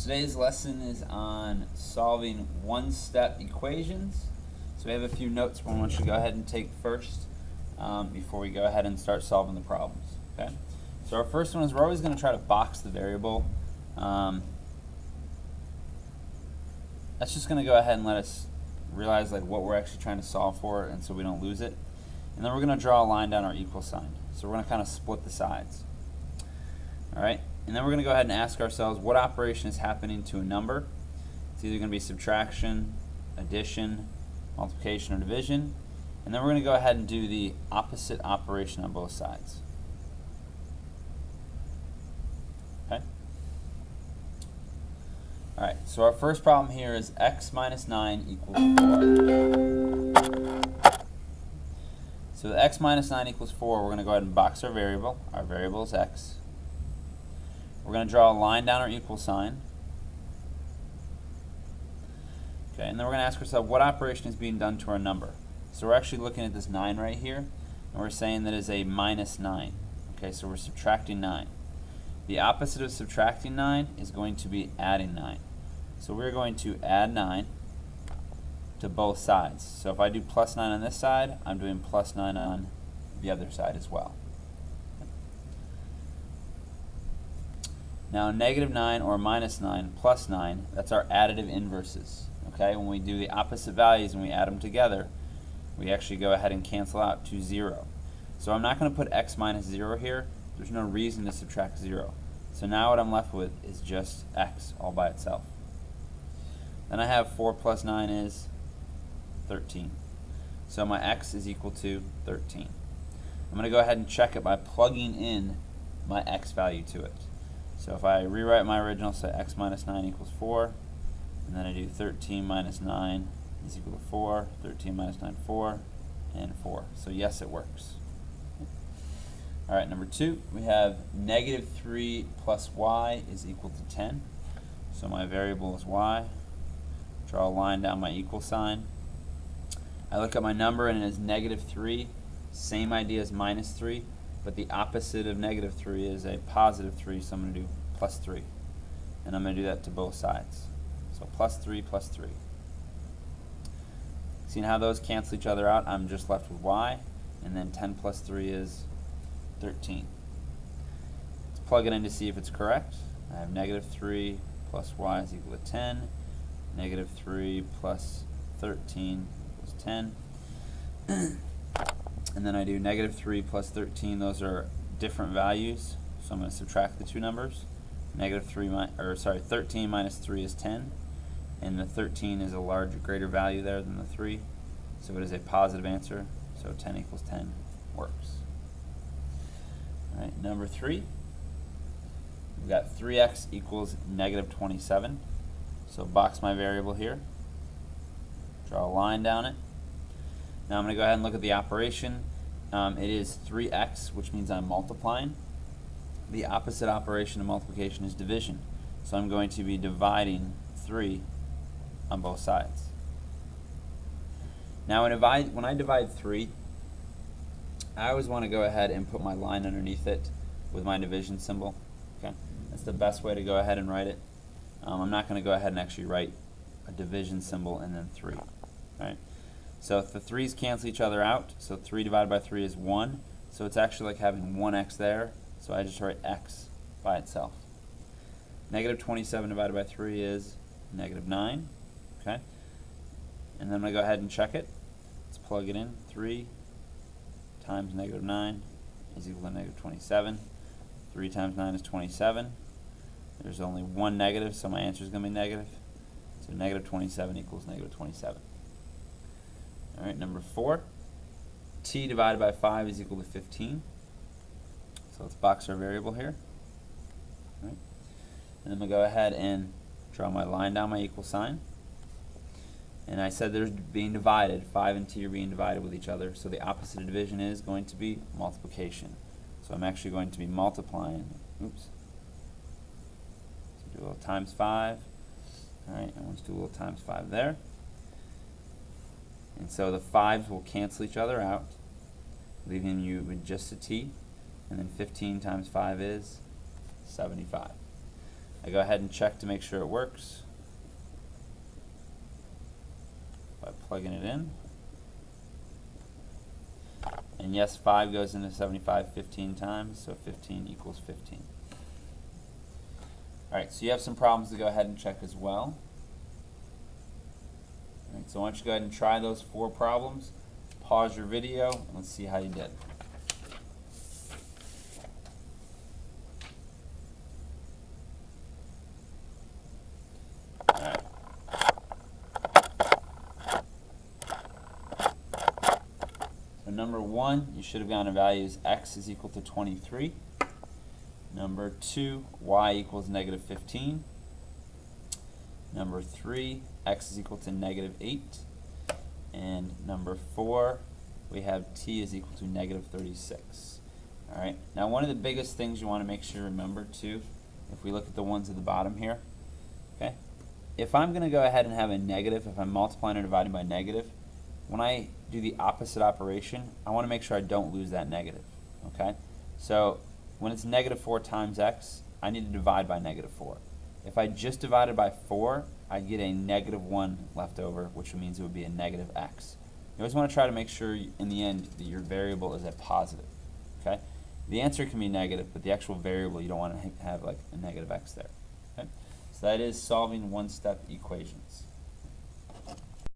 Today's lesson is on solving one-step equations. So we have a few notes we want you to go ahead and take first before we go ahead and start solving the problems. Okay. So our first one is we're always going to try to box the variable. That's just going to go ahead and let us realize like what we're actually trying to solve for, and so we don't lose it. And then we're going to draw a line down our equal sign. So we're going to kind of split the sides. All right. And then we're going to go ahead and ask ourselves what operation is happening to a number. It's either going to be subtraction, addition, multiplication, or division. And then we're going to go ahead and do the opposite operation on both sides. Okay? Alright, so our first problem here is x minus 9 equals 4. So the x minus 9 equals 4, we're going to go ahead and box our variable. Our variable is x. We're going to draw a line down our equal sign. Okay, and then we're going to ask ourselves what operation is being done to our number. So we're actually looking at this 9 right here, and we're saying that is a minus 9. Okay, so we're subtracting 9. The opposite of subtracting 9 is going to be adding 9. So we're going to add 9 to both sides. So if I do plus 9 on this side, I'm doing plus 9 on the other side as well. Now negative 9 or minus 9 plus 9, that's our additive inverses. Okay, when we do the opposite values and we add them together, we actually go ahead and cancel out to 0. So I'm not going to put x minus 0 here. There's no reason to subtract 0. So now what I'm left with is just x all by itself. Then I have 4 plus 9 is 13. So my x is equal to 13. I'm going to go ahead and check it by plugging in my x value to it. So if I rewrite my original, say x minus 9 equals 4, and then I do 13 minus 9 is equal to 4, 13 minus 9, 4, and 4. So yes, it works. Alright, number 2, we have negative 3 plus y is equal to 10. So my variable is y. Draw a line down my equal sign. I look at my number and it is negative 3. Same idea as minus 3. But the opposite of negative 3 is a positive 3, so I'm going to do plus 3. And I'm going to do that to both sides. So plus 3 plus 3. Seeing how those cancel each other out, I'm just left with y. And then 10 plus 3 is 13. Let's plug it in to see if it's correct. I have negative 3 plus y is equal to 10. Negative 3 plus 13 equals 10. And then I do negative 3 plus 13. Those are different values, so I'm going to subtract the two numbers. Negative 13 minus 3 is 10, and the 13 is a larger, greater value there than the 3, so it is a positive answer. So 10 equals 10 works. All right, number 3. We've got 3x equals negative 27. So box my variable here. Draw a line down it. Now I'm going to go ahead and look at the operation. It is 3x, which means I'm multiplying. The opposite operation of multiplication is division. So I'm going to be dividing 3 on both sides. Now when I divide 3, I always want to go ahead and put my line underneath it with my division symbol. Okay, that's the best way to go ahead and write it. I'm not going to go ahead and actually write a division symbol and then 3. All right. So if the 3's cancel each other out, so 3 divided by 3 is 1. So it's actually like having 1x there. So I just write x by itself. Negative 27 divided by 3 is negative 9. Okay. And then I'm going to go ahead and check it. Let's plug it in. 3 times negative 9 is equal to negative 27. 3 times 9 is 27. There's only one negative, so my answer is going to be negative. So negative 27 equals negative 27. All right, number 4. T divided by 5 is equal to 15. So let's box our variable here. All right. And I'm going to go ahead and draw my line down my equal sign. And I said they're being divided. 5 and t are being divided with each other. So the opposite of division is going to be multiplication. So I'm actually going to be multiplying. Oops. So do a little times 5. All right, and let's do a little times 5 there. And so the 5's will cancel each other out, leaving you with just a t. And then 15 times 5 is 75. I go ahead and check to make sure it works by plugging it in. And yes, 5 goes into 75 15 times, so 15 equals 15. Alright, so you have some problems to go ahead and check as well. Alright, so why don't you go ahead and try those 4 problems, pause your video, and let's see how you did. Alright. So number 1, you should have gotten a value as x is equal to 23. Number 2, y equals negative 15. Number 3, x is equal to negative 8. And number 4, we have t is equal to negative 36. Alright, now one of the biggest things you want to make sure you remember too, if we look at the ones at the bottom here, okay, if I'm going to go ahead and have a negative, if I'm multiplying or dividing by negative, when I do the opposite operation, I want to make sure I don't lose that negative. Okay, so when it's negative 4 times x, I need to divide by negative 4. If I just divided by 4, I'd get a negative 1 left over, which means it would be a negative x. You always want to try to make sure in the end that your variable is a positive. Okay, the answer can be negative, but the actual variable, you don't want to have like a negative x there. Okay, so that is solving one-step equations.